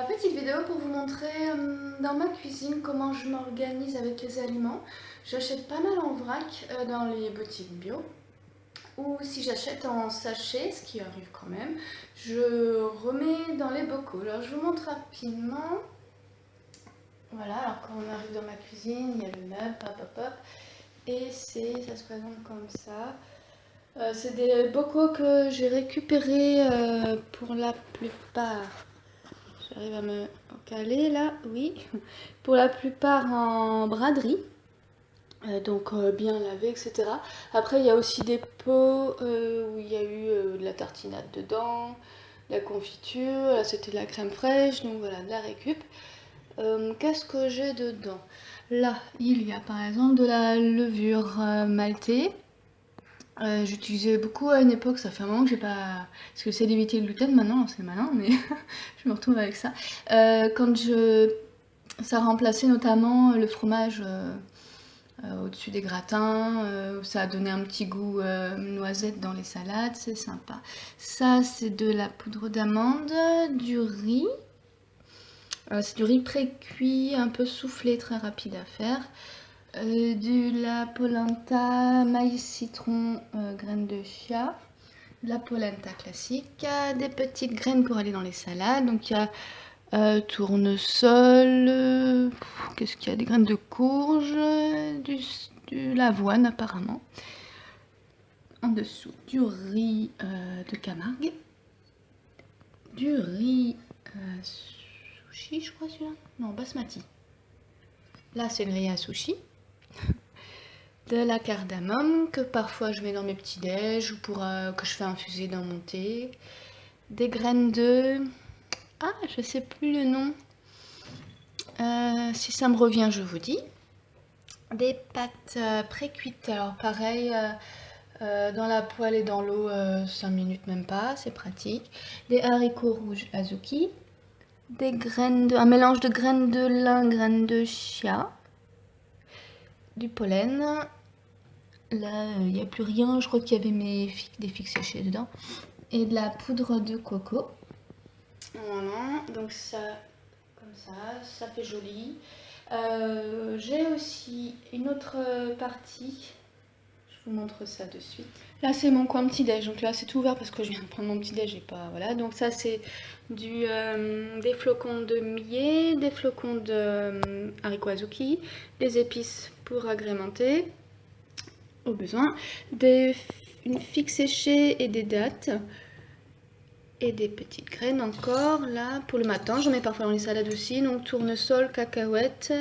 Petite vidéo pour vous montrer dans ma cuisine comment je m'organise avec les aliments. J'achète pas mal en vrac dans les boutiques bio, ou si j'achète en sachet, ce qui arrive quand même, je remets dans les bocaux. Alors je vous montre rapidement. Voilà, alors quand on arrive dans ma cuisine, il y a le meuble, hop hop hop, et ça se présente comme ça. C'est des bocaux que j'ai récupérés pour la plupart. J'arrive à me caler là, oui. Pour la plupart en braderie, donc bien lavé, etc. Après, il y a aussi des pots où il y a eu de la tartinade dedans, de la confiture, là c'était de la crème fraîche, donc voilà, de la récup. Qu'est-ce que j'ai dedans? Là, il y a par exemple de la levure maltée. J'utilisais beaucoup à une époque, ça fait un moment que j'ai pas. Parce que c'est d'éviter le gluten maintenant, c'est malin, mais je me retrouve avec ça. Quand je. Ça remplaçait notamment le fromage au-dessus des gratins, ça a donné un petit goût noisette dans les salades, c'est sympa. Ça, c'est de la poudre d'amande, du riz. C'est du riz pré-cuit, un peu soufflé, très rapide à faire. De la polenta, maïs, citron, graines de chia. De la polenta classique. Des petites graines pour aller dans les salades. Donc il y a tournesol, qu'est-ce qu'il y a? Des graines de courge, de l'avoine apparemment. En dessous, du riz de Camargue. Du riz sushi, je crois celui-là. Non, basmati. Là, c'est le riz à sushi. De la cardamome que parfois je mets dans mes petits déj ou pour que je fais infuser dans mon thé. Des graines de... Ah, je sais plus le nom. Si ça me revient, je vous dis. Des pâtes pré-cuites. Alors pareil, dans la poêle et dans l'eau, 5 minutes même pas, c'est pratique. Des haricots rouges azuki. Un mélange de graines de lin, graines de chia. Du pollen. Là, il n'y a plus rien. Je crois qu'il y avait des figues séchées dedans. Et de la poudre de coco. Voilà, donc ça, comme ça fait joli. J'ai aussi une autre partie. Je vous montre ça de suite. Là, c'est mon coin petit-déj. Donc là, c'est tout ouvert parce que je viens de prendre mon petit-déj et pas... Voilà, donc ça, c'est des flocons de millet, des flocons de haricots azuki, des épices pour agrémenter, au besoin, une figue séchée et des dattes. Et des petites graines encore, là, pour le matin. J'en mets parfois dans les salades aussi. Donc tournesol, cacahuètes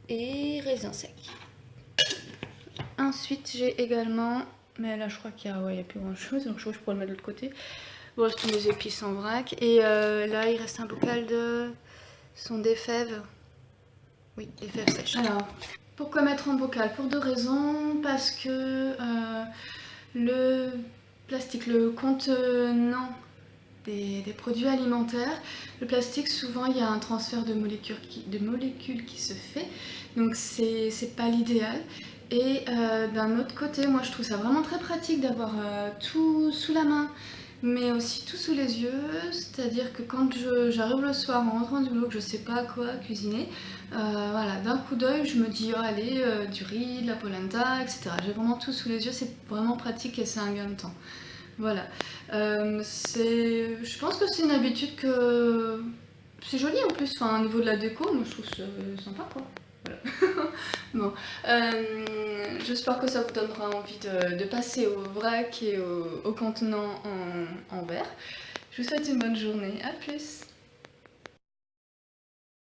et raisins secs. Ensuite, j'ai également... Mais là, je crois qu'il y a, y a plus grand-chose. Donc je crois que je pourrais le mettre de l'autre côté. Voilà, c'est mes épices en vrac. Et là, il reste un bocal de... Ce sont des fèves. Oui, des fèves sèches. Alors, pourquoi mettre en bocal? Pour deux raisons. Parce que le plastique, le contenant des produits alimentaires, le plastique, souvent il y a un transfert de molécules qui se fait, donc c'est pas l'idéal. Et d'un autre côté, moi je trouve ça vraiment très pratique d'avoir tout sous la main, mais aussi tout sous les yeux, c'est-à-dire que quand j'arrive le soir en rentrant du boulot, que je sais pas quoi cuisiner, voilà, d'un coup d'œil je me dis oh allez, du riz, de la polenta, etc. J'ai vraiment tout sous les yeux, c'est vraiment pratique et c'est un gain de temps. Voilà. Je pense que c'est une habitude que... C'est joli en plus, enfin, au niveau de la déco, moi je trouve ça sympa quoi. Voilà. Bon, j'espère que ça vous donnera envie de passer au vrac et au contenant en verre. Je vous souhaite une bonne journée, à plus!